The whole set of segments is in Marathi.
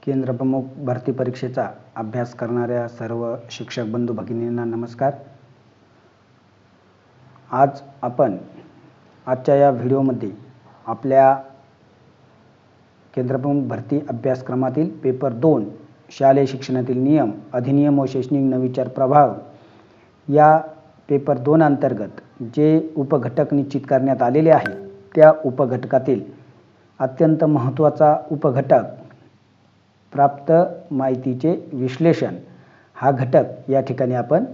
केंद्र प्रमुख भरती परीक्षेचा अभ्यास करणाऱ्या सर्व शिक्षक बंधू भगिनींना नमस्कार। आज आपण आजच्या या व्हिडिओमध्ये आपल्या केंद्र प्रमुख भरती अभ्यासक्रमातील पेपर 2 शालेय शिक्षणातील नियम अधिनियम व शैक्षणिक नवविचार प्रभाव या पेपर 2 अंतर्गत जे उपघटक निश्चित करण्यात आलेले आहेत त्या उपघटकातील अत्यंत महत्त्वाचा उपघटक प्राप्त माहितीचे विश्लेषण हा घटक या ठिकाणी आपण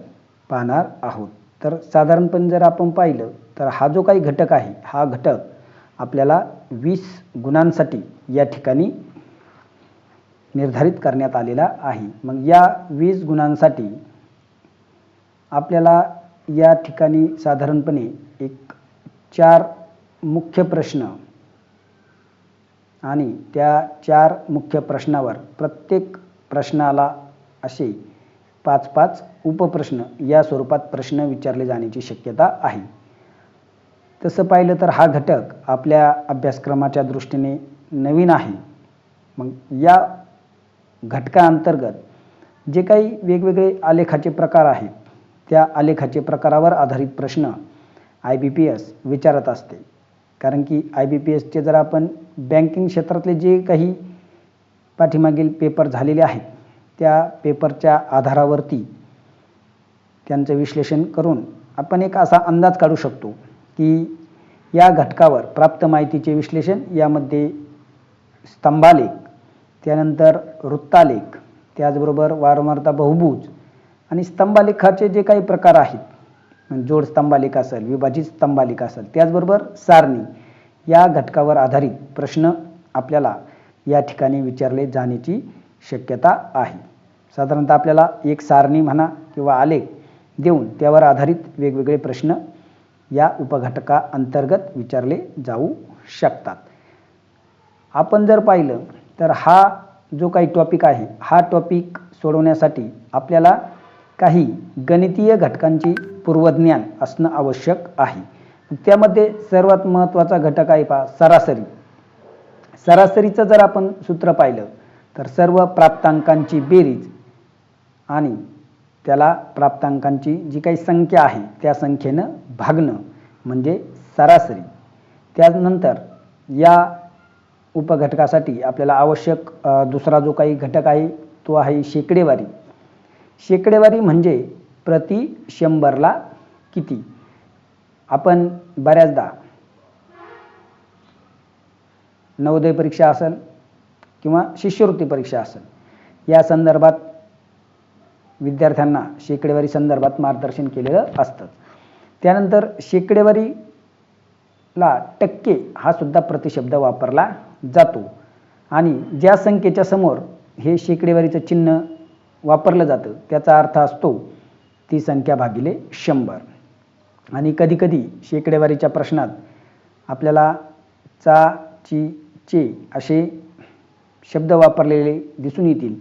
पाहणार आहोत। तर साधारणपणे जर आपण पाहिलं तर हा जो काही घटक आहे हा घटक आपल्याला 20 गुणांसाठी या ठिकाणी निर्धारित करण्यात आलेला आहे। मग या 20 गुणांसाठी आपल्याला या ठिकाणी साधारणपणे एक 4 मुख्य प्रश्न आणि त्या 4 मुख्य प्रश्नावर प्रत्येक प्रश्नाला असे 5-5 उपप्रश्न या स्वरूपात प्रश्न विचारले जाण्याची शक्यता आहे। तसं पाहिलं तर हा घटक आपल्या अभ्यासक्रमाच्या दृष्टीने नवीन आहे। मग या घटकाअंतर्गत जे काही वेगवेगळे आलेखाचे प्रकार आहेत त्या आलेखाचे प्रकारावर आधारित प्रश्न IBPS विचारत असते। कारण की IBPSचे जर आपण बँकिंग क्षेत्रातले जे काही पाठीमागील पेपर झालेले आहेत त्या पेपरच्या आधारावरती त्यांचं विश्लेषण करून आपण एक असा अंदाज काढू शकतो की या घटकावर प्राप्त माहितीचे विश्लेषण यामध्ये स्तंभालेख, त्यानंतर वृत्तालेख, त्याचबरोबर वारंवारता बहुभुज आणि स्तंभालेखाचे जे काही प्रकार आहेत जोड स्तंभालेख असेल, विभाजित स्तंभालेख असेल, त्याचबरोबर सारणी या घटकावर आधारित प्रश्न आपल्याला या ठिकाणी विचारले जाण्याची शक्यता आहे। साधारणतः आपल्याला एक सारणी म्हणा किंवा आलेख देऊन त्यावर आधारित वेगवेगळे प्रश्न या उपघटका अंतर्गत विचारले जाऊ शकतात। आपण जर पाहिलं तर हा जो काही टॉपिक आहे हा टॉपिक सोडवण्यासाठी आपल्याला काही गणितीय घटकांची पूर्वज्ञान असणं आवश्यक आहे। त्यामध्ये सर्वात महत्त्वाचा घटक आहे पहा सरासरी। सरासरीचं जर आपण सूत्र पाहिलं तर सर्व प्राप्तांकांची बेरीज आणि त्याला प्राप्तांकांची जी काही संख्या आहे त्या संख्येनं भागणं म्हणजे सरासरी। त्यानंतर या उपघटकासाठी आपल्याला आवश्यक दुसरा जो काही घटक आहे तो आहे शेकडेवारी। शेकडेवारी म्हणजे प्रति 100ला किती। आपण बऱ्याचदा नवोदय परीक्षा असेल किंवा शिष्यवृत्ती परीक्षा असेल या संदर्भात विद्यार्थ्यांना शेकडेवारी संदर्भात मार्गदर्शन केलेलं असतं। त्यानंतर शेकडेवारीला टक्के हा सुद्धा प्रतिशब्द वापरला जातो आणि ज्या संख्येच्या समोर हे शेकडेवारीचं चिन्ह वापरलं जातं त्याचा अर्थ असतो ती संख्या भागिले 100। आणि कधीकधी शेकडेवारीच्या प्रश्नात आपल्याला चा, ची, चे असे शब्द वापरलेले दिसून येतील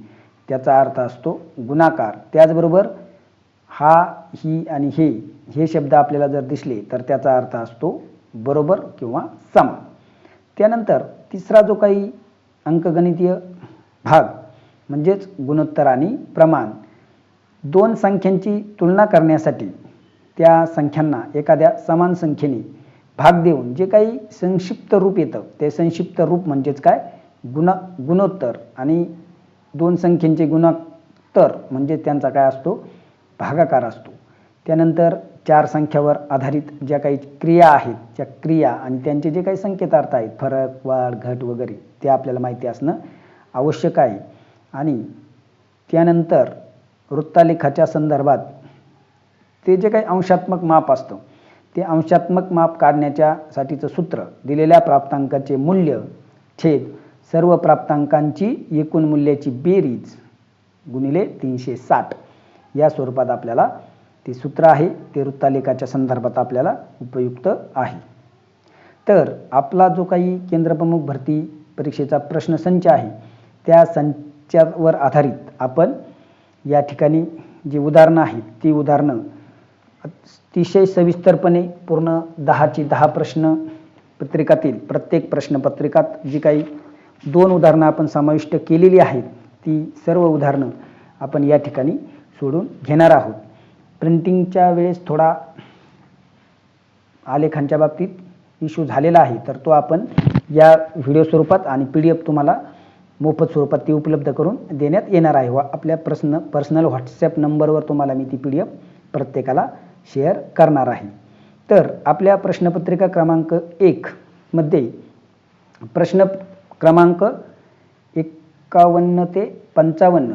त्याचा अर्थ असतो गुणाकार। त्याचबरोबर हा, ही आणि हे शब्द आपल्याला जर दिसले तर त्याचा अर्थ असतो बरोबर किंवा समान। त्यानंतर तिसरा जो काही अंकगणितीय भाग म्हणजेच गुणोत्तर आणि प्रमाण। दोन संख्यांची तुलना करण्यासाठी त्या संख्यांना एखाद्या समान संख्येने भाग देऊन जे काही संक्षिप्त रूप येतं ते संक्षिप्त रूप म्हणजेच काय गुणोत्तर आणि दोन संख्येचे गुणोत्तर म्हणजे त्यांचा काय असतो भागाकार असतो। त्यानंतर 4 संख्यावर आधारित ज्या काही क्रिया आहेत त्या क्रिया आणि त्यांचे जे काही संकेतार्थ आहेत फरक, वाढ, घट वगैरे ते आपल्याला माहिती असणं आवश्यक आहे। आणि त्यानंतर वृत्तालेखाच्या संदर्भात ते जे काही अंशात्मक माप असतं ते अंशात्मक माप काढण्याच्या साठीचं सूत्र दिलेल्या प्राप्तांकाचे मूल्य छेद सर्व प्राप्तांकांची एकूण मूल्याची बेरीज गुणिले 360 या स्वरूपात आपल्याला ते सूत्र आहे ते वृत्तालेखाच्या संदर्भात आपल्याला उपयुक्त आहे। तर आपला जो काही केंद्र प्रमुख भरती परीक्षेचा प्रश्नसंच आहे त्या संचावर आधारित आपण या ठिकाणी जी उदाहरणं आहेत ती उदाहरणं अतिशय सविस्तरपणे पूर्ण 10ची 10 प्रश्न पत्रिकातील प्रत्येक प्रश्नपत्रिकात जी काही 2 उदाहरणं आपण समाविष्ट केलेली आहेत ती सर्व उदाहरणं आपण या ठिकाणी सोडून घेणार आहोत. प्रिंटिंगच्या वेळेस थोडा आलेखांच्या बाबतीत इश्यू झालेला आहे, तर तो आपण या व्हिडिओ स्वरूपात आणि PDF तुम्हाला मोफत स्वरूपात ती उपलब्ध करून देण्यात येणार आहे. आपल्या पर्सनल व्हॉट्सॲप नंबरवर तुम्हाला मी ती PDF प्रत्येकाला शेअर करणार आहे. तर आपल्या प्रश्नपत्रिका क्रमांक 1 मध्ये प्रश्न क्रमांक 51 ते 55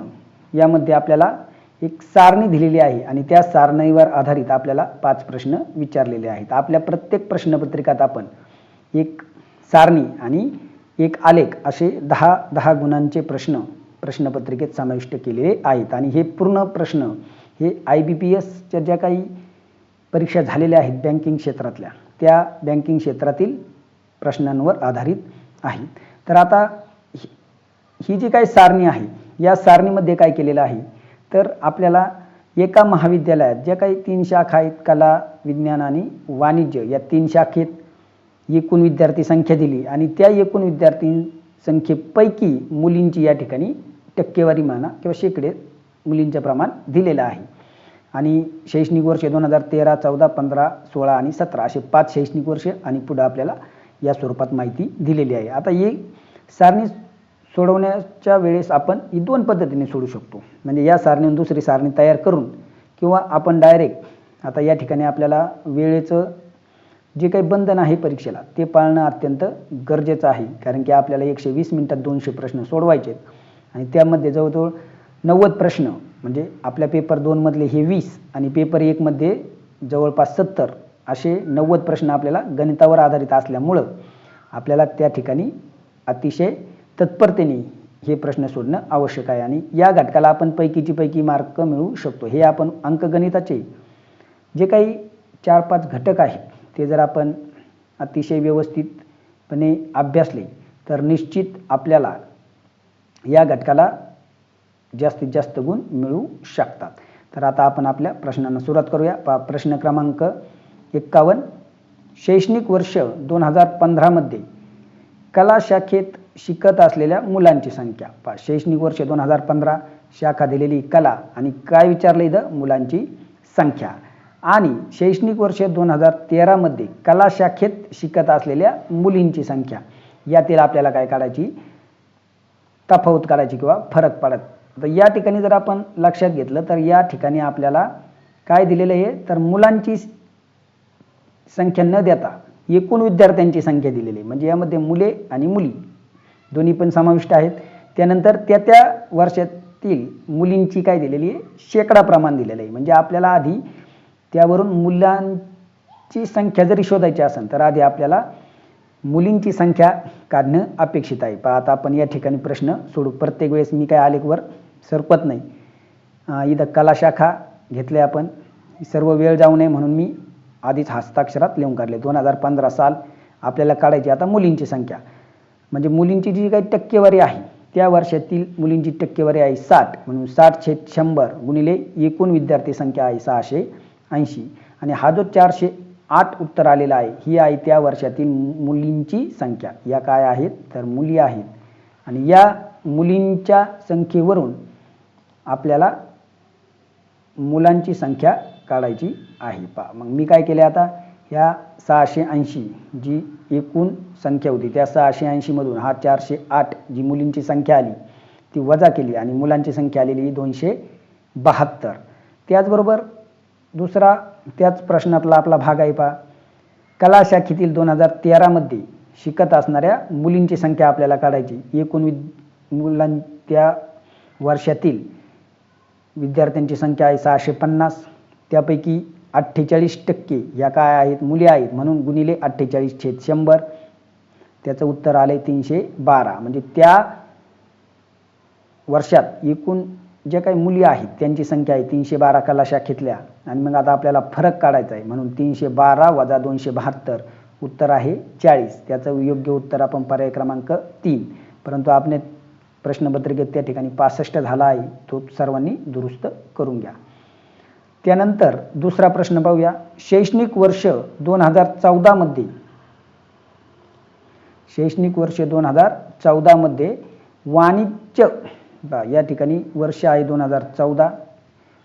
यामध्ये आपल्याला एक सारणी दिलेली आहे आणि त्या सारणीवर आधारित आपल्याला 5 प्रश्न विचारलेले आहेत. आपल्या प्रत्येक प्रश्नपत्रिकात आपण एक सारणी आणि एक आलेख असे 10 गुणांचे प्रश्नपत्रिकेत समाविष्ट केलेले आहेत आणि हे पूर्ण प्रश्न हे IBPSच्या ज्या काही परीक्षा झालेल्या आहेत बँकिंग क्षेत्रातल्या, त्या बँकिंग क्षेत्रातील प्रश्नांवर आधारित आहेत. तर आता ही जी काही सारणी आहे, या सारणीमध्ये काय केलेलं आहे, तर आपल्याला एका महाविद्यालयात ज्या काही 3 शाखा आहेत, कला, विज्ञान आणि वाणिज्य, या 3 शाखेत एकूण विद्यार्थी संख्या दिली आणि त्या एकूण विद्यार्थी संख्येपैकी मुलींची या ठिकाणी टक्केवारी म्हणा किंवा शेकडे मुलींचे प्रमाण दिलेलं आहे. आणि शैक्षणिक वर्ष 2013, 14, 15, 16 आणि 17 असे 5 शैक्षणिक वर्ष आणि पुढे आपल्याला या स्वरूपात माहिती दिलेली आहे. आता ही सारणी सोडवण्याच्या वेळेस आपण ही 2 पद्धतीने सोडू शकतो. म्हणजे या सारणीतून दुसरी सारणी तयार करून किंवा आपण डायरेक्ट, आता या ठिकाणी आपल्याला वेळेचं जे काही बंधन आहे परीक्षेला ते पाळणं अत्यंत गरजेचं आहे, कारण की आपल्याला 120 मिनिटात 200 प्रश्न सोडवायचे आहेत आणि त्यामध्ये जवळजवळ 90 प्रश्न, म्हणजे आपल्या पेपर 2 मधले हे 20 आणि पेपर 1 मध्ये जवळपास 70 असे 90 प्रश्न आपल्याला गणितावर आधारित असल्यामुळं आपल्याला त्या ठिकाणी अतिशय तत्परतेने हे प्रश्न सोडणं आवश्यक आहे आणि या घटकाला आपण पैकीची पैकी मार्क मिळवू शकतो. हे आपण अंकगणिताचे जे काही 4-5 घटक आहेत ते जर आपण अतिशय व्यवस्थितपणे अभ्यासले तर निश्चित आपल्याला या घटकाला जास्तीत जास्त गुण मिळू शकतात. तर आता आपण आपल्या प्रश्नांना सुरुवात करूया. प्रश्न क्रमांक 51, शैक्षणिक वर्ष 2015 मध्ये कला शाखेत शिकत असलेल्या मुलांची संख्या. शैक्षणिक वर्ष 2015 शाखा दिलेली कला आणि काय विचारलं इथं, मुलांची संख्या. आणि शैक्षणिक वर्ष 2013 मध्ये कला शाखेत शिकत असलेल्या मुलींची संख्या. यातील आपल्याला काय काढायची, तफावत काढायची किंवा फरक पाडत. तर या ठिकाणी जर आपण लक्षात घेतलं तर या ठिकाणी आपल्याला काय दिलेलं आहे, तर मुलांची संख्या न देता एकूण विद्यार्थ्यांची संख्या दिलेली आहे. म्हणजे यामध्ये मुले आणि मुली दोन्ही पण समाविष्ट आहेत. त्यानंतर त्या वर्षातील मुलींची काय दिलेली आहे, शेकडा प्रमाण दिलेलं आहे. म्हणजे आपल्याला आधी त्यावरून मुलांची संख्या जरी शोधायची असेल तर आधी आपल्याला मुलींची संख्या काढणं अपेक्षित आहे. आता आपण या ठिकाणी प्रश्न सोडू. प्रत्येक वेळेस मी काय आलेखवर सरकत नाही. इथं कला शाखा घेतले आपण, सर्व वेळ जाऊ नये म्हणून मी आधीच हस्ताक्षरात लिहून काढले. 2015 साल आपल्याला काढायची. आता मुलींची संख्या म्हणजे मुलींची जी काही टक्केवारी आहे त्या वर्षातील मुलींची टक्केवारी आहे 60, म्हणून 60/100 गुणिले एकूण विद्यार्थी संख्या आहे 680 आणि हा जो 408 उत्तर आलेला आहे ही आहे त्या वर्षातील मुलींची संख्या. या काय आहेत, तर मुली आहेत आणि या मुलींच्या संख्येवरून आपल्याला मुलांची संख्या काढायची आहे. मग मी काय केले, आता ह्या 680 जी एकूण संख्या होती त्या 680 मधून हा 408 जी मुलींची संख्या आली ती वजा केली आणि मुलांची संख्या आलेली 272. त्याचबरोबर दुसरा त्याच प्रश्नातला आपला भाग आहे कला शाखेतील 2013 मध्ये शिकत असणाऱ्या मुलींची संख्या आपल्याला काढायची. एकूण त्या वर्षातील विद्यार्थ्यांची संख्या आहे 650, त्यापैकी 48% या काय आहेत, मुली आहेत, म्हणून गुणिले 48/100 त्याचं उत्तर आले 312. म्हणजे त्या वर्षात एकूण ज्या काही मुली आहेत त्यांची संख्या आहे 312 कला शाखेतल्या. आणि मग आता आपल्याला फरक काढायचा आहे म्हणून 312 वजा 272 उत्तर आहे 40. त्याचं योग्य उत्तर आपण पर्याय क्रमांक 3. परंतु आपण प्रश्नपत्रिकेत त्या ठिकाणी 65 झाला आहे, तो सर्वांनी दुरुस्त करून घ्या. त्यानंतर दुसरा प्रश्न पाहूया. शैक्षणिक वर्ष 2014 मध्ये वाणिज्य या ठिकाणी वर्ष आहे 2014,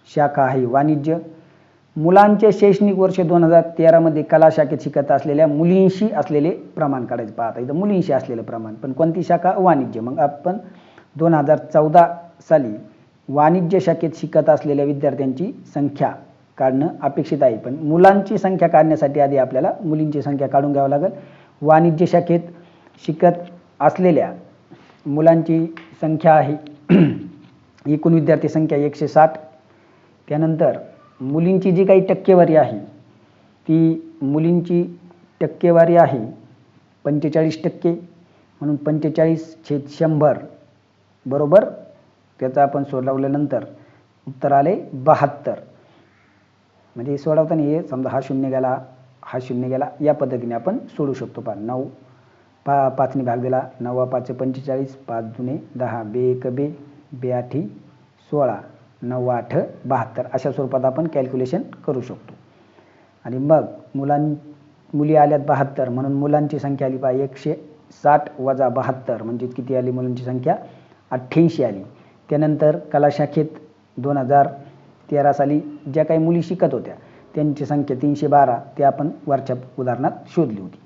शाखा आहे वाणिज्य. मुलांचे शैक्षणिक वर्ष 2013 मध्ये कला शाखेत शिकत असलेल्या मुलींशी असलेले प्रमाण काढायचे. पाहता इथं मुलींशी असलेले प्रमाण, पण कोणती शाखा? वाणिज्य. मग आपण 2014 साली वाणिज्य शाखेत शिकत असलेल्या विद्यार्थ्यांची संख्या काढणं अपेक्षित आहे. पण मुलांची संख्या काढण्यासाठी आधी आपल्याला मुलींची संख्या काढून घ्यावी लागेल. वाणिज्य शाखेत शिकत असलेल्या मुलांची संख्या आहे एकूण विद्यार्थी संख्या 160. त्यानंतर मुलींची जी काही टक्केवारी आहे ती मुलींची टक्केवारी आहे 45%, म्हणून 45/100 बरोबर. त्याचा आपण सोडवल्यानंतर उत्तर आले 72. म्हणजे सोडवताना हे समजा हा शून्य गेला, हा शून्य गेला, या पद्धतीने आपण सोडू शकतो. 9 5 भाग दिला, 9 5 45, 5 2 10, 2 1 2, 2 8 16, 9 8 72 अशा स्वरूपात आपण कॅल्क्युलेशन करू शकतो. आणि मग मुली आल्यात 72, म्हणून मुलांची संख्या आली 160 वजा 72 म्हणजे किती आली? मुलांची संख्या 88 आली. त्यानंतर कला शाखेत 2013 साली ज्या काही मुली शिकत होत्या त्यांची संख्या 312, ते आपण वरच्या उदाहरणात शोधली होती.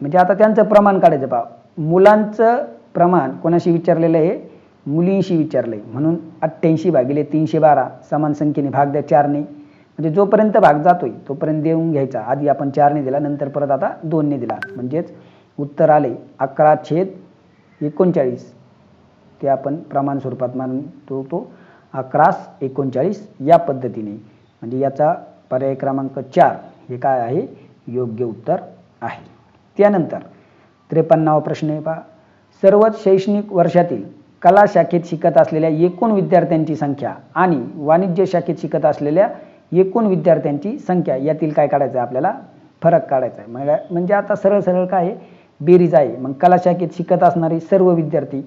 म्हणजे आता त्यांचं प्रमाण काढायचं. पहा, मुलांचं प्रमाण कोणाशी विचारलेलं आहे? मुलींशी विचारलंय. म्हणून 88/312 समान संख्येने भाग द्या 4ने. म्हणजे जोपर्यंत भाग जातोय तोपर्यंत देऊन घ्यायचा. आधी आपण 4ने दिला, नंतर परत आता 2ने दिला. म्हणजेच उत्तर आले 11/39. ते आपण प्रमाण स्वरूपात मानतो तो 11/39 या पद्धतीने. म्हणजे याचा पर्याय क्रमांक 4 हे काय आहे? योग्य उत्तर आहे. त्यानंतर 53वा प्रश्न आहे. पहा, सर्वच शैक्षणिक वर्षातील कला शाखेत शिकत असलेल्या एकूण विद्यार्थ्यांची संख्या आणि वाणिज्य शाखेत शिकत असलेल्या एकूण विद्यार्थ्यांची संख्या यातील काय काढायचं आहे? आपल्याला फरक काढायचा आहे. म्हणजे आता सरळ सरळ काय आहे? बेरीज आहे. मग कला शाखेत शिकत असणारे सर्व विद्यार्थी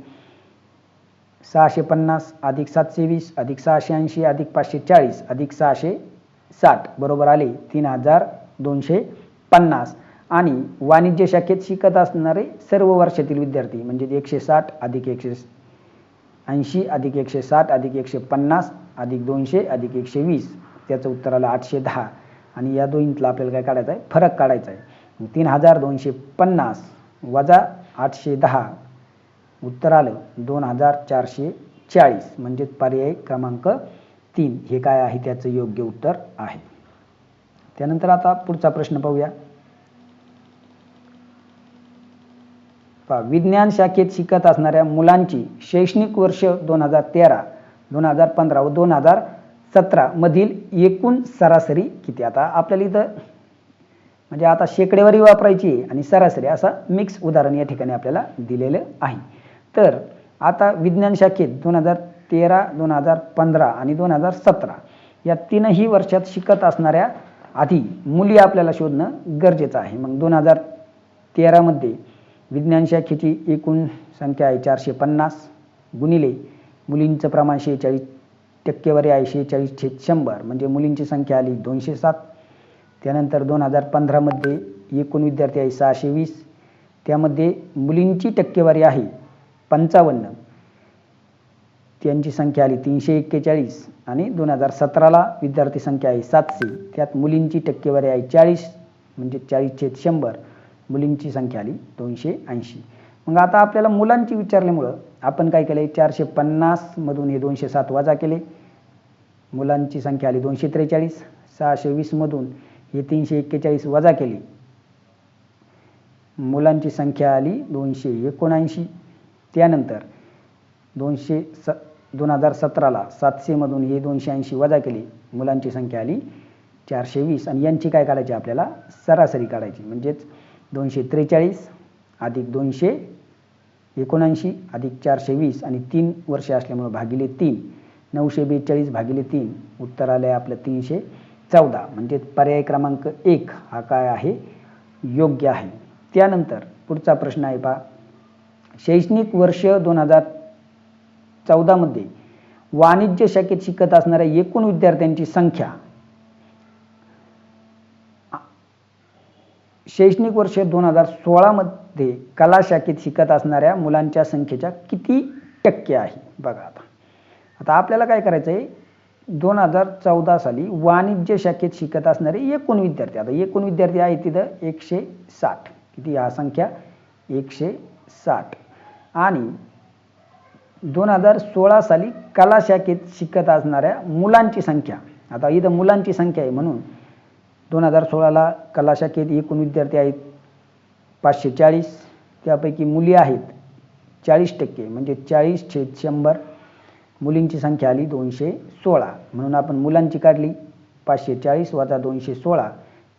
650 अधिक 720 अधिक 680 अधिक 540 अधिक 660 बरोबर आले 3250. आणि वाणिज्य शाखेत शिकत असणारे सर्व वर्षातील विद्यार्थी म्हणजे 160 अधिक 180 अधिक 160 अधिक 150 अधिक 200 अधिक 120, त्याचं उत्तर आलं 810. आणि या दोन्हीतला आपल्याला काय काढायचं आहे? फरक काढायचा आहे. 3250 वजा 810 उत्तर आलं 2440. म्हणजे पर्याय क्रमांक 3 हे काय आहे? त्याचं योग्य उत्तर आहे. त्यानंतर आता पुढचा प्रश्न पाहूया. विज्ञान शाखेत शिकत असणाऱ्या मुलांची शैक्षणिक वर्ष 2013, 2015 व 2017 मधील एकूण सरासरी किती? आता आपल्याला इथं म्हणजे आता शेकडेवारी वापरायची आणि सरासरी असा मिक्स उदाहरण या ठिकाणी आपल्याला दिलेलं आहे. तर आता विज्ञान शाखेत 2013, 2015 आणि 2017 या तीनही वर्षात शिकत असणाऱ्या आधी मुली आपल्याला शोधणं गरजेचं आहे. मग 2013 मध्ये विज्ञान शाखेची एकूण संख्या आहे 450 गुणिले मुलींचं प्रमाण 46 टक्केवारी आहे 46/100 म्हणजे मुलींची संख्या आली 207. त्यानंतर 2015 मध्ये एकूण विद्यार्थी आहे 620, त्यामध्ये मुलींची टक्केवारी आहे 55, त्यांची संख्या आली 341. आणि 2017ला विद्यार्थी संख्या आहे 700, त्यात मुलींची टक्केवारी आहे 40 म्हणजे 40/100, मुलींची संख्या आली 280. मग आता आपल्याला मुलांची विचारल्यामुळं आपण काय केले? 450 मधून हे 207 वजा केले, मुलांची संख्या आली 243. 620 मधून हे 341 वजा केले, मुलांची संख्या आली 279. त्यानंतर 2017ला 700 मधून हे 280 वजा केले, मुलांची संख्या आली 420. आणि यांची काय काढायची? आपल्याला सरासरी काढायची. म्हणजेच 243 अधिक 279 अधिक 420 आणि 3 वर्षे असल्यामुळे भागिले 3, 942 भागिले 3 उत्तर आले आपलं 314. म्हणजे पर्याय क्रमांक 1 हा काय आहे? योग्य आहे. त्यानंतर पुढचा प्रश्न आहे. पहा, शैक्षणिक वर्ष 2014 मध्ये वाणिज्य शाखेत शिकत असणाऱ्या एकूण विद्यार्थ्यांची संख्या शैक्षणिक वर्ष 2016 मध्ये कला शाखेत शिकत असणाऱ्या मुलांच्या संख्येच्या किती टक्के आहे. बघा आता आपल्याला काय करायचं आहे, 2014 साली वाणिज्य शाखेत शिकत असणारे एकूण विद्यार्थी, आता एकूण विद्यार्थी आहे तिथं 160, किती हा संख्या 160, आणि 2016 साली कला शाखेत शिकत असणाऱ्या मुलांची संख्या, आता इथं मुलांची संख्या आहे म्हणून 2016ला कला शाखेत एकूण विद्यार्थी आहेत 540, त्यापैकी मुली आहेत 40%, म्हणजे 40/100, मुलींची संख्या आली 216, म्हणून आपण मुलांची काढली 540 वजा 216,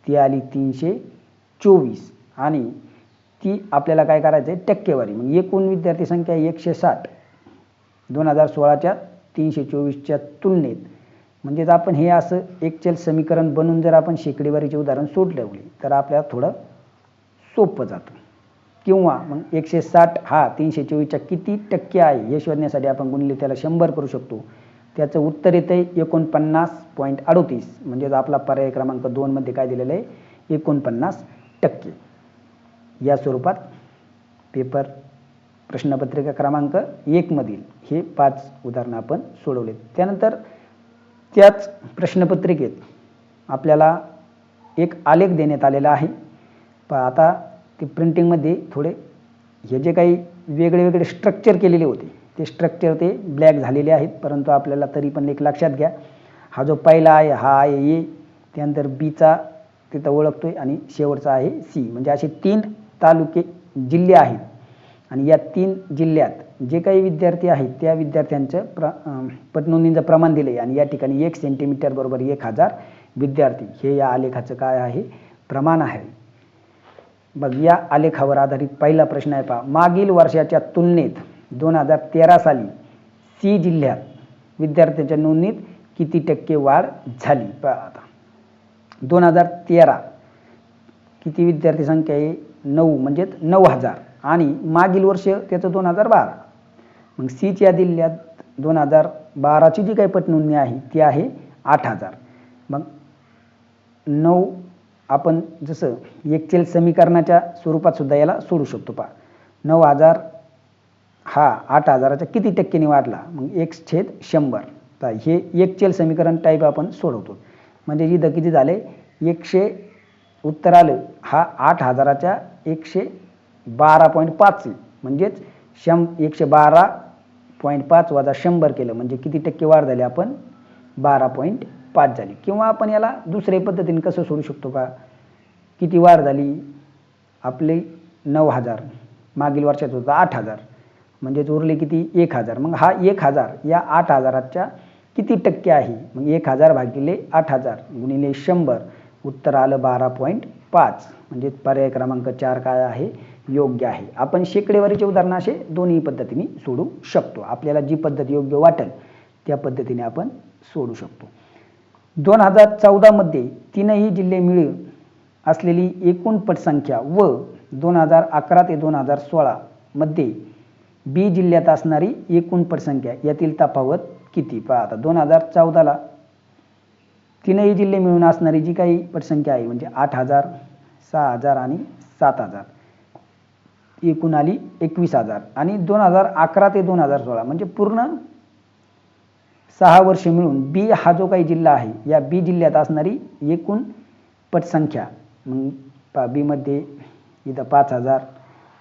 ती आली 324, आणि ती आपल्याला काय करायचं आहे, टक्केवारी. मग एकूण विद्यार्थी संख्या 160 2016च्या 324च्या तुलनेत, म्हणजेच आपण हे असं एक चल समीकरण बनवून जर आपण शेकडेवारीचे उदाहरण सोडवले तर आपल्याला थोडं सोपं जातं. किंवा मग 160 हा 324च्या किती टक्के आहे हे शोधण्यासाठी आपण गुणिले त्याला 100 करू शकतो. त्याचं उत्तर येतं 49.38, म्हणजेच आपला पर्याय क्रमांक 2 मध्ये काय दिलेलं आहे, 49%. या स्वरूपात पेपर प्रश्नपत्रिका क्रमांक 1 मधील हे 5 उदाहरणं आपण सोडवले. त्यानंतर त्याच प्रश्नपत्रिकेत आपल्याला एक आलेख देण्यात आलेला आहे. आता ते प्रिंटिंगमध्ये थोडे हे जे काही वेगळे स्ट्रक्चर केलेले होते ते स्ट्रक्चर ते ब्लॅक झालेले आहेत, परंतु आपल्याला तरी पण एक लक्षात घ्या, हा जो पहिला आहे हा आहे ए, त्यानंतर बीचा तिथं ओळखतोय, आणि शेवटचा आहे सी. म्हणजे असे 3 तालुके जिल्हे आहेत, आणि या 3 जिल्ह्यात जे काही विद्यार्थी आहेत त्या विद्यार्थ्यांचं पटनोंदीचं प्रमाण दिले, आणि या ठिकाणी 1 सेंटीमीटर बरोबर 1000 विद्यार्थी हे या आलेखाचं काय आहे, प्रमाण आहे. मग या आलेखावर आधारित पहिला प्रश्न आहे पहा, मागील वर्षाच्या तुलनेत 2013 साली सी जिल्ह्यात विद्यार्थ्यांच्या नोंदणीत किती टक्के वाढ झाली. पहा आता 2013 किती विद्यार्थी संख्या आहे, 9, म्हणजे 9000, आणि मागील वर्ष त्याचं 2012. मग सीच्या जिल्ह्यात 2012ची जी काही पटनोंदणी आहे ती आहे 8000. मग 9 आपण जसं एकचल समीकरणाच्या स्वरूपात सुद्धा याला सोडू शकतो. पहा 9000 हा 8000च्या किती टक्क्यांनी वाढला, मग 1/100. तर हे एकचल समीकरण टाईप आपण सोडवतो. म्हणजे इथं किती झाले, 100 उत्तर आलं हा 8000च्या 112.5, म्हणजेच 112.5 वजा 100 केलं म्हणजे किती टक्के वाढ झाली, आपण 12.5 झाली. किंवा आपण याला दुसऱ्या पद्धतीने कसं सोडू शकतो का, किती वाढ झाली आपले 9000, मागील वर्षात होता 8000, म्हणजेच उरले किती 1000. मग हा 1000 या 8000च्या किती टक्के आहे, मग 1000 भागिले 8000 गुणिले 100, उत्तर आलं 12.5. म्हणजे पर्याय क्रमांक 4 काय आहे, योग्य आहे. आपण शेकडेवारीचे उदाहरण असे दोन्ही पद्धतीने सोडू शकतो. आपल्याला जी पद्धत योग्य वाटेल त्या पद्धतीने आपण सोडू शकतो. 2014 मध्ये 3ही जिल्हे मिळून असलेली एकूण पटसंख्या व 2011 ते 2016 मध्ये बी जिल्ह्यात असणारी एकूण पटसंख्या यातील तफावत किती. पहा आता 2014ला 3ही जिल्हे मिळून असणारी जी काही पटसंख्या आहे म्हणजे 8000, 6000 आणि 7000, एकूण आली 21000. आणि 2011 ते 2016 म्हणजे पूर्ण 6 वर्ष मिळून बी हा जो काही जिल्हा आहे या बी जिल्ह्यात असणारी एकूण पटसंख्या, मग पहा बी मध्ये इथं 5000,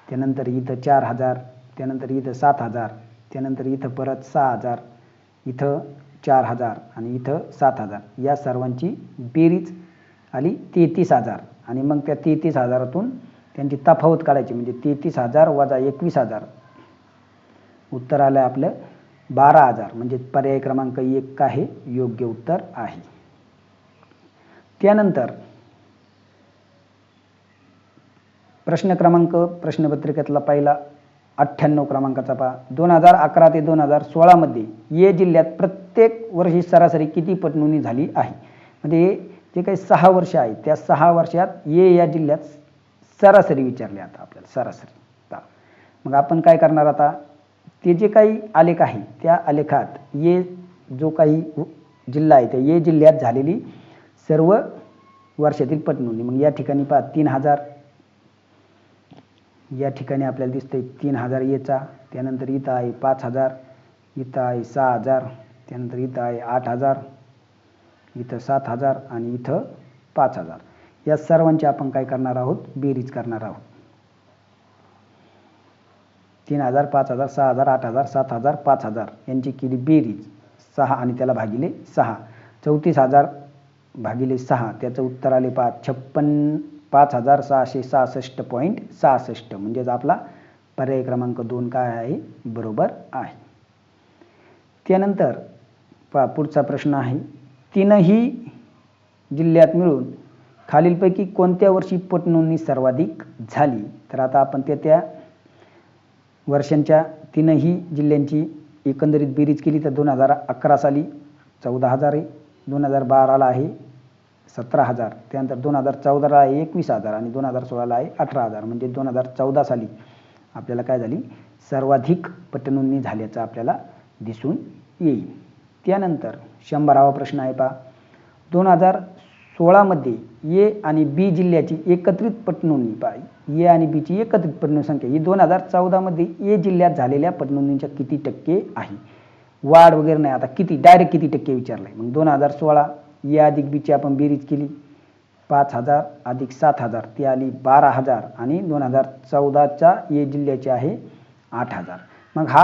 त्यानंतर इथं 4000, त्यानंतर इथं 7000, त्यानंतर इथं परत 6000, इथं 4000 आणि इथं 7000, या सर्वांची बेरीज आली 33000. आणि मग त्या 33000तून त्यांची तफावत काढायची, म्हणजे 33000 वजा 21000, उत्तर आलं आपलं 12000. म्हणजे पर्याय क्रमांक 1 काय आहे, योग्य उत्तर आहे. त्यानंतर प्रश्न क्रमांक प्रश्नपत्रिकेतला पहिला 98 क्रमांकाचा पहा, 2011 ते 2016 मध्ये ये जिल्ह्यात प्रत्येक वर्षी सरासरी किती पटनोंदणी झाली आहे. म्हणजे जे काही 6 वर्ष आहे त्या 6 वर्षात ये या जिल्ह्यात सरासरी विचारले. आता आपल्याला सरासरी, मग आपण काय करणार, आता ते जे काही आलेख आहे त्या आलेखात ये जो काही जिल्हा आहे त्या ये जिल्ह्यात झालेली सर्व वर्षातील पटनोंदणी. मग या ठिकाणी पहा 3000, या ठिकाणी आपल्याला दिसतंय 3000 येचा, त्यानंतर इथं आहे 5,000, इथं आहे 6,000, त्यानंतर इथं आहे 8,000, इथं 7,000 आणि इथं 5,000. या सर्वांची आपण काय करणार आहोत, बेरीज करणार आहोत. 3,000, 5,000, 6,000, 8,000, 7,000, 5,000 यांची केली बेरीज 6 आणि त्याला भागिले 6. 34,000 भागिले 6 त्याचं उत्तर आले 5,666.66 म्हणजेच आपला पर्याय क्रमांक 2 काय आहे, बरोबर आहे. त्यानंतर पुढचा प्रश्न आहे, तीनही जिल्ह्यात मिळून खालीलपैकी कोणत्या वर्षी पटनोंदणी सर्वाधिक झाली. तर आता आपण त्या वर्षांच्या तीनही जिल्ह्यांची एकंदरीत बेरीज केली तर 2011 साली 14,000 आहे, 2012ला आहे 17,000, त्यानंतर 2014ला आहे 21,000 आणि 2016ला आहे 18,000. म्हणजे 2014 साली आपल्याला काय झाली, सर्वाधिक पटनोंदणी झाल्याचं आपल्याला दिसून येईल. त्यानंतर 100वा प्रश्न आहे पहा, 2016 मध्ये ए आणि बी जिल्ह्याची एकत्रित पटनोंदणी पहा, ए आणि बी ची एकत्रित पटनोंदणी संख्या ही 2014 मध्ये ए जिल्ह्यात झालेल्या पटनोंदणीच्या किती टक्के आहे. वाढ वगैरे नाही, आता किती डायरेक्ट किती टक्के विचारलंय. मग 2016 ए अधिक बी ची आपण बेरीज केली 5,000 अधिक 7,000 ती आली 12,000 आणि 2014च्या ए जिल्ह्याची आहे 8,000. मग हा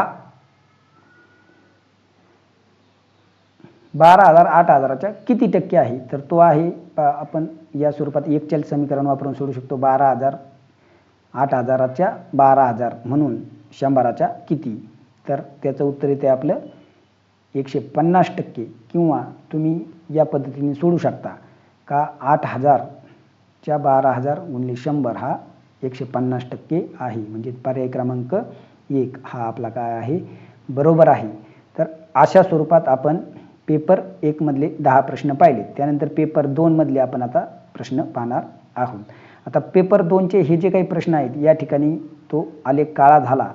12,000 8,000च्या किती टक्के आहे, तर तो आहे आपण या स्वरूपात एक चल समीकरण वापरून सोडू शकतो. 12,000 8,000च्या 12,000 म्हणून 100च्या किती, तर त्याचं उत्तर येते आपलं 150% किंवा तुम्ही या पद्धतीने सोडू शकता का 8,000च्या 12,000 गुणिले 100 हा 150% आहे. म्हणजे पर्याय क्रमांक 1 हा आपला काय आहे, बरोबर आहे. तर अशा स्वरूपात आपण पेपर 1 मधले 10 प्रश्न पाहिले. त्यानंतर पेपर 2 मधले आपण आता प्रश्न पाहणार आहोत. आता पेपर 2चे हे जे काही प्रश्न आहेत या ठिकाणी तो आलेख काळा झाला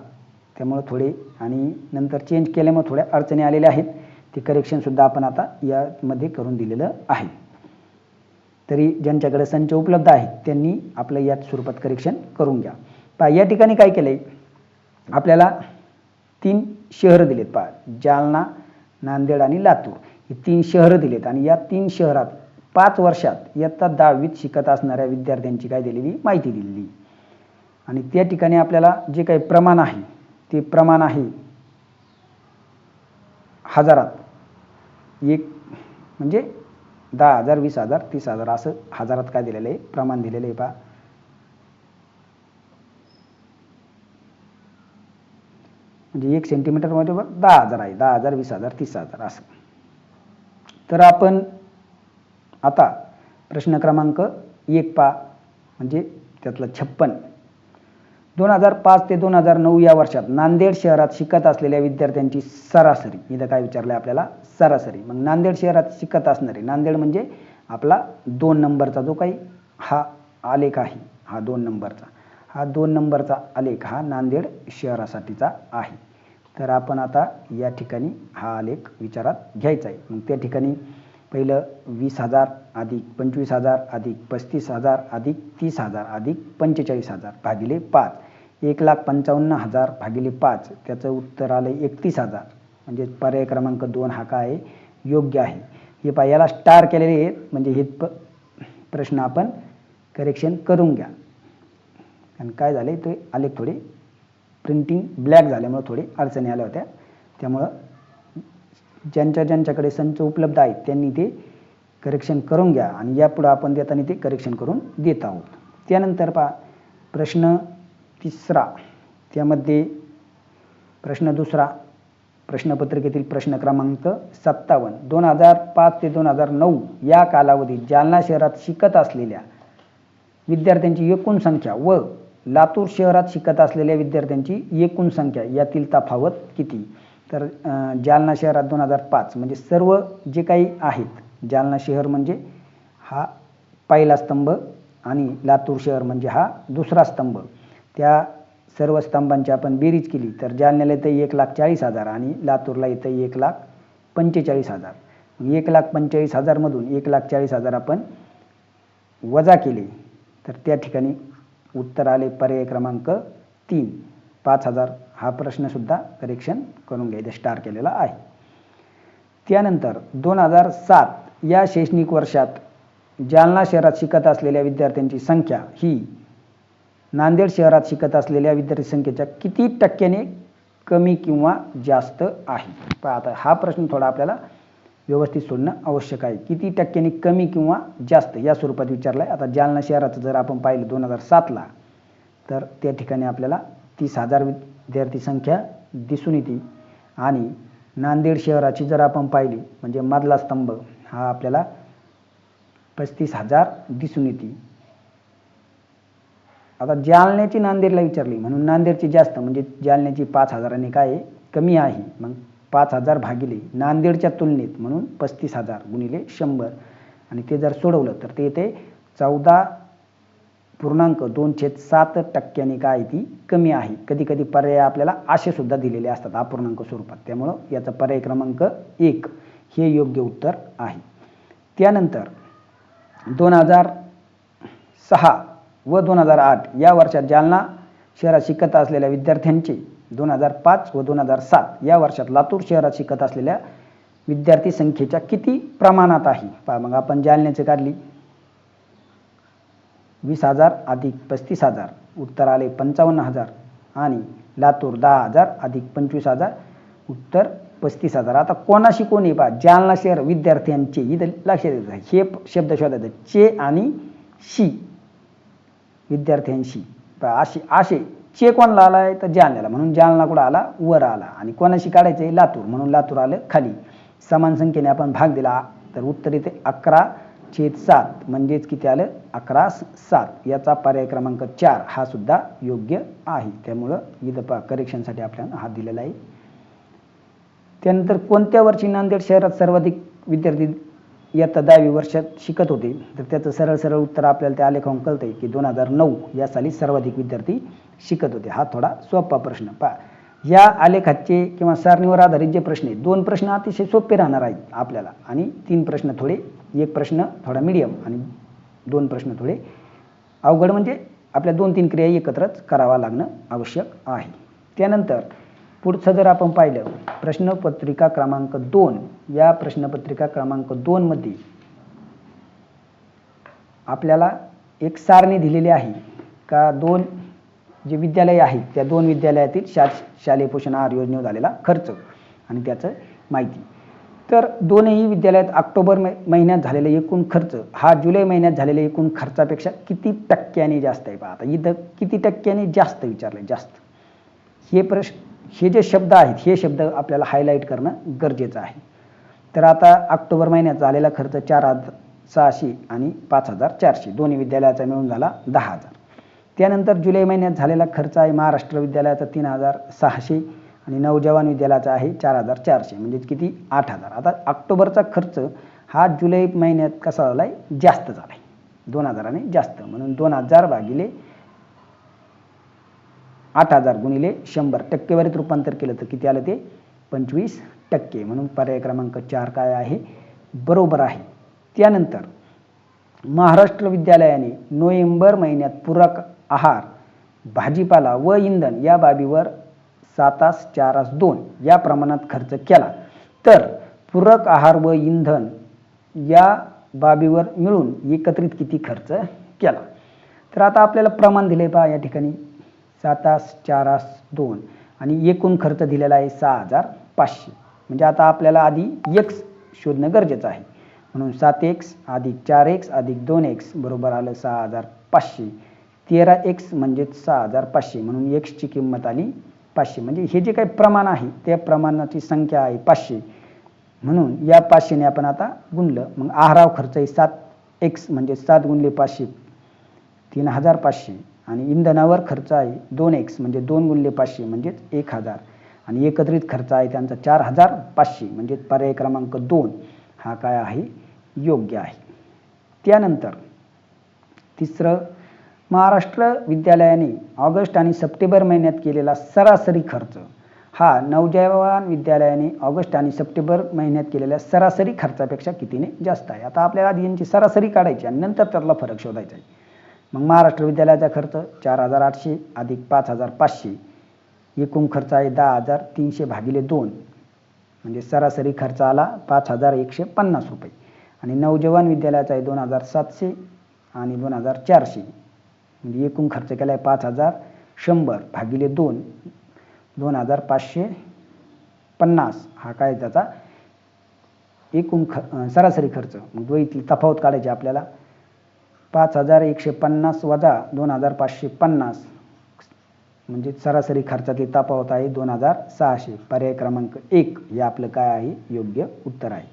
त्यामुळे थोडे आणि नंतर चेंज केल्यामुळे थोड्या अडचणी आलेल्या आहेत. ते करेक्शन सुद्धा आपण आता यामध्ये करून दिलेलं आहे. तरी ज्यांच्याकडे संच उपलब्ध आहेत त्यांनी आपलं याच स्वरूपात करेक्शन करून घ्या. पहा या ठिकाणी काय केलंय, आपल्याला 3 शहर दिलेत. पहा जालना, नांदेड आणि लातूर ही 3 शहरं दिलेत आणि या 3 शहरात 5 वर्षात इयत्ता 10वीत शिकत असणाऱ्या विद्यार्थ्यांची काय दिलेली माहिती दिलेली आणि त्या ठिकाणी आपल्याला जे काही प्रमाण आहे ते प्रमाण आहे हजारात. एक म्हणजे 10,000 20,000 30,000 असं हजारात काय दिलेलं आहे, प्रमाण दिलेलं आहे. पहा म्हणजे 1 सेंटीमीटर मध्ये 10,000 आहे, 10,000 20,000 30,000 असं. तर आपण आता प्रश्न क्रमांक 1 पहा, म्हणजे त्यातला 56. 2005 ते 2009 या वर्षात नांदेड शहरात शिकत असलेल्या विद्यार्थ्यांची सरासरी, इथं काय विचारलंय आपल्याला, सरासरी. मग नांदेड शहरात शिकत असणारे, नांदेड म्हणजे आपला 2 नंबरचा जो काही हा आलेख आहे, हा 2 नंबरचा, हा 2 नंबरचा आलेख हा नांदेड शहरासाठीचा आहे. तर आपण आता या ठिकाणी हा आलेख विचारात घ्यायचा आहे. मग त्या ठिकाणी पहिलं 20,000 अधिक 25,000 अधिक 35,000 अधिक 30,000 अधिक 45,000 भागिले 5, 1,55,000 भागिले 5 त्याचं उत्तर आलं 31,000. म्हणजे पर्याय क्रमांक 2 हा काय योग्य आहे. हे पहा याला स्टार केलेले आहेत म्हणजे हे प्रश्न आपण करेक्शन करून घ्या. आणि काय झाले ते आलेख थोडे प्रिंटिंग ब्लॅक झाल्यामुळे थोडी अडचणी आल्या होत्या. त्यामुळं ज्यांच्याकडे संच उपलब्ध आहेत त्यांनी ते करेक्शन करून घ्या आणि यापुढे आपण देताना ते करेक्शन करून देत आहोत. त्यानंतर पहा प्रश्न 3 त्यामध्ये प्रश्न 2 प्रश्नपत्रिकेतील प्रश्न क्रमांक 57. 2005 ते 2009 या कालावधीत जालना शहरात शिकत असलेल्या विद्यार्थ्यांची एकूण संख्या व लातूर शहरात शिकत असलेल्या विद्यार्थ्यांची एकूण संख्या यातील तफावत किती. तर जालना शहरात 2005 म्हणजे सर्व जे काही आहेत, जालना शहर म्हणजे हा पहिला स्तंभ आणि लातूर शहर म्हणजे हा दुसरा स्तंभ, त्या सर्व स्तंभांची आपण बेरीज केली तर जालन्याला येतं 1,40,000 आणि लातूरला येतं 1,45,000. 1,45,000 मधून 1,40,000 आपण वजा केले तर त्या ठिकाणी उत्तर आले पर्याय क्रमांक 3, 5,000 हा प्रश्नसुद्धा करेक्शन करून घ्या, इथे स्टार केलेला आहे. त्यानंतर 2007 या शैक्षणिक वर्षात जालना शहरात शिकत असलेल्या विद्यार्थ्यांची संख्या ही नांदेड शहरात शिकत असलेल्या विद्यार्थी संख्येच्या किती टक्क्याने कमी किंवा जास्त आहे. पहा आता हा प्रश्न थोडा आपल्याला व्यवस्थित सोडणं आवश्यक आहे. किती टक्क्याने कमी किंवा जास्त या स्वरूपात विचारलं आहे. आता जालना शहराचं जर आपण पाहिलं 2007ला तर त्या ठिकाणी आपल्याला 30,000 विद्यार्थी संख्या दिसून येते आणि नांदेड शहराची जर आपण पाहिली म्हणजे मधला स्तंभ हा आपल्याला 35,000 दिसून येते. आता जालन्याची नांदेडला विचारली म्हणून नांदेडची जास्त म्हणजे जालन्याची 5,000ने काय आहे कमी आहे. मग 5,000 भागिले नांदेडच्या तुलनेत म्हणून 35,000 गुणिले 100 आणि ते जर सोडवलं तर ते येते 14.2/7% काय ती कमी आहे. कधी कधी पर्याय आपल्याला असे सुद्धा दिलेले असतात अपूर्णांक स्वरूपात, त्यामुळं याचा पर्याय क्रमांक 1 हे योग्य उत्तर आहे. त्यानंतर 2006 व 2008 या वर्षात जालना शहरात शिकत असलेल्या विद्यार्थ्यांचे 2005 व 2007 या वर्षात लातूर शहरात शिकत असलेल्या विद्यार्थी संख्येच्या किती प्रमाणात आहे. पहा मग आपण जालन्याचे काढली 20,000 अधिक 35,000 उत्तर आले 55,000 आणि लातूर 10,000 अधिक 25,000 उत्तर 35,000. आता कोणाशी कोणी पहा जालना शहर विद्यार्थ्यांचे इथं लक्षात येतं हे शब्द शोधायचे चे आणि शी विद्यार्थ्यांशी. असे चे कोणाला आलाय तर जालन्याला म्हणून जालना कुठं आला वर आला आणि कोणाशी काढायचे लातूर म्हणून लातूर आलं खाली. समान संख्येने आपण भाग दिला तर उत्तर येते 11/7 म्हणजेच किती आलं 11/7. याचा पर्याय क्रमांक 4 हा सुद्धा योग्य आहे. त्यामुळं इथं पहा करेक्शनसाठी आपल्याला हा दिलेला आहे. त्यानंतर कोणत्या वर्षी नांदेड शहरात सर्वाधिक विद्यार्थी इयत्ता 10वी वर्षात शिकत होते तर त्याचं सरळ उत्तर आपल्याला त्या आलेखावून कळतंय की 2009 या साली सर्वाधिक विद्यार्थी शिकत होते. हा थोडा सोपा प्रश्न. पहा या आलेखाचे किंवा सारणीवर आधारित जे प्रश्न आहेत 2 प्रश्न अतिशय सोपे राहणार आहेत आपल्याला आणि 3 प्रश्न थोडे, एक प्रश्न थोडा मीडियम आणि 2 प्रश्न थोडे अवघड, म्हणजे आपल्या 2-3 क्रिया एकत्रच करावा लागणं आवश्यक आहे. त्यानंतर पुढचं जर आपण पाहिलं प्रश्नपत्रिका क्रमांक 2 या प्रश्नपत्रिका क्रमांक 2 मध्ये आपल्याला एक सारणी दिलेली आहे का 2 जे विद्यालय आहेत त्या 2 विद्यालयातील शालेय पोषण आहार योजनेवर झालेला खर्च आणि त्याचं माहिती. तर दोन्ही विद्यालयात ऑक्टोबर महिन्यात झालेला एकूण खर्च हा जुलै महिन्यात झालेल्या एकूण खर्चापेक्षा किती टक्क्याने जास्त आहे. पहा आता इथं किती टक्क्याने जास्त विचारले जास्त. हे जे शब्द आहेत हे शब्द आपल्याला हायलाईट करणं गरजेचं आहे. तर आता ऑक्टोबर महिन्यात झालेला खर्च 4,600 आणि 5,400 दोन्ही विद्यालयाचा मिळून झाला 10,000. त्यानंतर जुलै महिन्यात झालेला खर्च आहे महाराष्ट्र विद्यालयाचा 3,600 आणि नवजवान विद्यालयाचा आहे 4,400 म्हणजे किती 8,000. आता ऑक्टोबरचा खर्च हा जुलै महिन्यात कसा झाला आहे जास्त झाला आहे 2,000ने जास्त म्हणून 2,000 भागिले 8,000 गुणिले 100 टक्केवारीत रूपांतर केलं तर किती आलं ते 25% म्हणून पर्याय क्रमांक 4 काय आहे बरोबर आहे. त्यानंतर महाराष्ट्र विद्यालयाने नोव्हेंबर महिन्यात पूरक आहार भाजीपाला व इंधन या बाबीवर 7/4/2 या प्रमाणात खर्च केला तर पूरक आहार व इंधन या बाबीवर मिळून एकत्रित किती खर्च केला. तर आता आपल्याला प्रमाण दिले पहा या ठिकाणी 7/4/2 आणि एकूण खर्च दिलेला आहे 6,500. म्हणजे आता आपल्याला आधी x शोधणं गरजेचं आहे म्हणून 7x अधिक 4x अधिक 2x बरोबर आलं 6,500. 13x म्हणजे 6,500 म्हणून x ची किंमत आली 500. म्हणजे हे जे काही प्रमाण आहे त्या प्रमाणाची संख्या आहे 500 म्हणून या 500ने आपण आता गुणलं मग आहाराव खर्च आहे 7x म्हणजे 7 गुणिले 500 3,500 आणि इंधनावर खर्च आहे 2x म्हणजे 2 गुणिले 500 म्हणजेच 1,000 आणि एकत्रित खर्च आहे त्यांचा 4,500 म्हणजे पर्याय क्रमांक 2 हा काय आहे योग्य आहे. त्यानंतर तिसरं महाराष्ट्र विद्यालयाने ऑगस्ट आणि सप्टेंबर महिन्यात केलेला सरासरी खर्च हा नवजवान विद्यालयाने ऑगस्ट आणि सप्टेंबर महिन्यात केलेल्या सरासरी खर्चापेक्षा कितीने जास्त आहे. आता आपल्याला आधी यांची सरासरी काढायची आणि नंतर त्यातला फरक शोधायचा आहे. मग महाराष्ट्र विद्यालयाचा खर्च 4,800 अधिक 5,500 एकूण खर्च आहे 10,000, 300 भागिले 2 म्हणजे सरासरी खर्च आला 5,150 रुपये. आणि नवजवान विद्यालयाचा आहे 2,700 आणि 2,400 म्हणजे एकूण खर्च केला आहे 5,100 भागिले 2 2,550 हा काय त्याचा एकूण सरासरी खर्च. मग दोन्हीतली तफावत काढायची आपल्याला. 5,150 वजा 2,550 म्हणजे सरासरी खर्चातली तफावत आहे 2,600. पर्याय क्रमांक 1 हे आपलं काय आहे योग्य उत्तर आहे.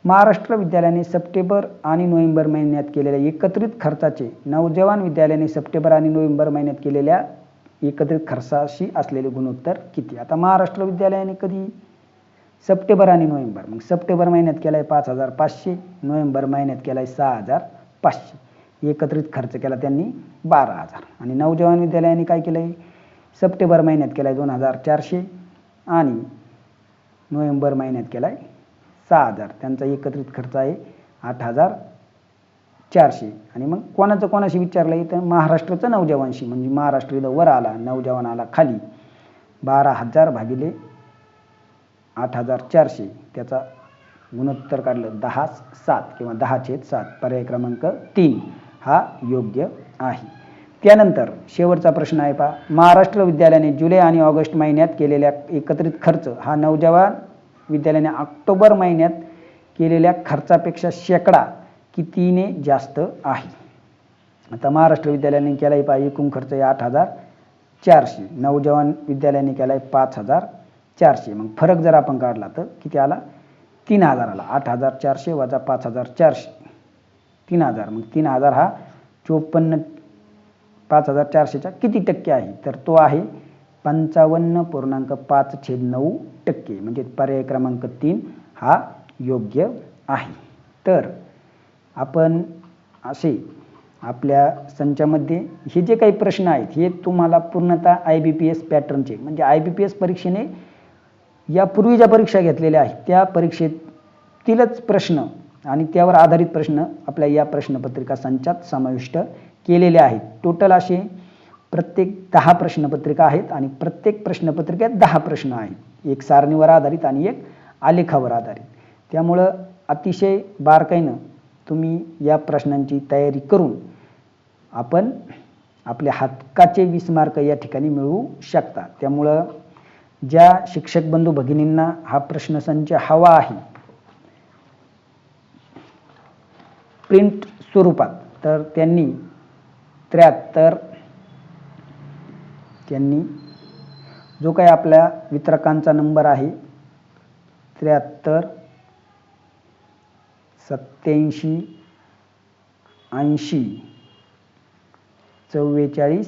महाराष्ट्र विद्यालयाने सप्टेंबर आणि नोव्हेंबर महिन्यात केलेल्या एकत्रित खर्चाचे नवजवान विद्यालयाने सप्टेंबर आणि नोव्हेंबर महिन्यात केलेल्या एकत्रित खर्चाशी असलेले गुणोत्तर किती. आता महाराष्ट्र विद्यालयाने कधी सप्टेंबर आणि नोव्हेंबर, मग सप्टेंबर महिन्यात केला आहे 5,500, नोव्हेंबर महिन्यात केला आहे 6,500. एकत्रित खर्च केला त्यांनी 12,000. आणि नवजवान विद्यालयाने काय केलं आहे सप्टेंबर महिन्यात केला आहे 2,400 आणि नोव्हेंबर महिन्यात केला आहे 6,000. त्यांचा एकत्रित खर्च आहे 8,400. आणि मग कोणाचं कोणाशी विचारलं तर महाराष्ट्राचं नवजवानशी, म्हणजे महाराष्ट्र इथं वर आला, नवजवान आला खाली. 12,000 भागिले 8,400 त्याचा गुणोत्तर काढलं 10/7 किंवा 10/7. पर्याय क्रमांक 3 हा योग्य आहे. त्यानंतर शेवटचा प्रश्न आहे पहा. महाराष्ट्र विद्यालयाने जुलै आणि ऑगस्ट महिन्यात केलेल्या एकत्रित खर्च हा नवजवान विद्यालयाने ऑक्टोबर महिन्यात केलेल्या खर्चापेक्षा शेकडा कितीने जास्त आहे. आता महाराष्ट्र विद्यालयाने केला आहे पहा एकूण खर्च आहे 8,400, नवजवान विद्यालयाने केला आहे 5,400. मग फरक जर आपण काढला तर किती आला 3,000 आला. 8,400 वजा 5,400 3,000. मग 3,000 हा 5,400च्या किती टक्के आहे तर तो आहे 55.5/9%. म्हणजे पर्याय क्रमांक 3 हा योग्य आहे. तर आपण असे आपल्या संचामध्ये हे जे काही प्रश्न आहेत हे तुम्हाला पूर्णतः IBPS पॅटर्नचे, म्हणजे IBPS परीक्षेने यापूर्वी ज्या परीक्षा घेतलेल्या आहेत त्या परीक्षेतीलच प्रश्न आणि त्यावर आधारित प्रश्न आपल्या या प्रश्नपत्रिका संचात समाविष्ट केलेले आहेत. टोटल असे प्रत्येक 10 प्रश्नपत्रिका आहेत आणि प्रत्येक प्रश्नपत्रिकेत 10 प्रश्न आहेत. एक सारणीवर आधारित आणि एक आलेखावर आधारित. त्यामुळं अतिशय बारकाईनं तुम्ही या प्रश्नांची तयारी करून आपण आपल्या हक्काचे 20 मार्क या ठिकाणी मिळवू शकता. त्यामुळं ज्या शिक्षक बंधू भगिनींना हा प्रश्नसंच हवा आहे प्रिंट स्वरूपात तर त्यांनी 73 जो काही आपल्या वितरकांचा नंबर आहे 73 87 80 44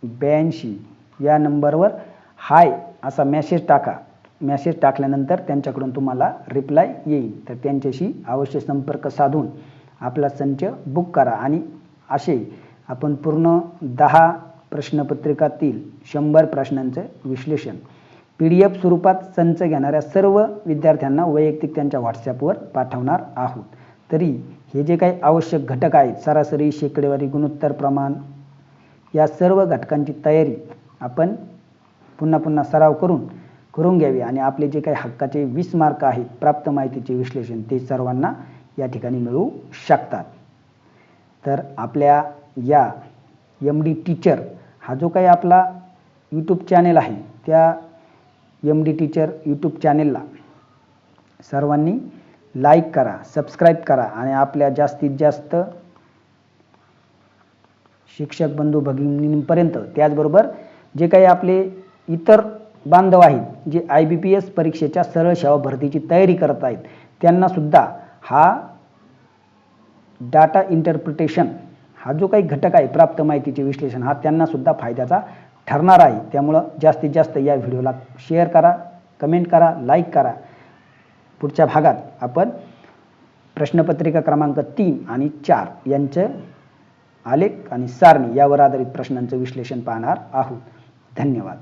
82 या नंबरवर हाय असा मेसेज टाका. मेसेज टाकल्यानंतर त्यांच्याकडून तुम्हाला रिप्लाय येईल. तर त्यांच्याशी अवश्य संपर्क साधून आपला संच बुक करा. आणि असे आपण पूर्ण 10 प्रश्नपत्रिकातील 100 प्रश्नांचे विश्लेषण PDF स्वरूपात संच घेणाऱ्या सर्व विद्यार्थ्यांना वैयक्तिक त्यांच्या WhatsAppवर पाठवणार आहोत. तरी हे जे काही आवश्यक घटक आहेत सरासरी, शेकडेवारी, गुणोत्तर प्रमाण या सर्व घटकांची तयारी आपण पुन्हा सराव करून घ्यावी आणि आपले जे काही हक्काचे 20 मार्क आहेत प्राप्त माहितीचे विश्लेषण ते सर्वांना या ठिकाणी मिळू शकतात. तर आपल्या या MD टीचर हा जो काही आपला YouTube चॅनेल आहे त्या MD टीचर YouTube चॅनेलला सर्वांनी लाईक करा, सबस्क्राईब करा आणि आपल्या जास्तीत जास्त शिक्षक बंधू भगिनींपर्यंत, त्याचबरोबर जे काही आपले इतर बांधव आहेत जे IBPS परीक्षेच्या सरळ सेवा भरतीची तयारी करत आहेत त्यांना सुद्धा हा डाटा इंटरप्रिटेशन हा जो काही घटक आहे प्राप्त माहितीचे विश्लेषण हा त्यांना सुद्धा फायद्याचा ठरणार आहे. त्यामुळे जास्तीत जास्त या व्हिडिओला शेअर करा, कमेंट करा, लाईक करा. पुढच्या भागात आपण प्रश्नपत्रिका क्रमांक 3 आणि 4 यांचे आलेख आणि सारणी यावर आधारित प्रश्नांचे विश्लेषण पाहणार आहोत. धन्यवाद.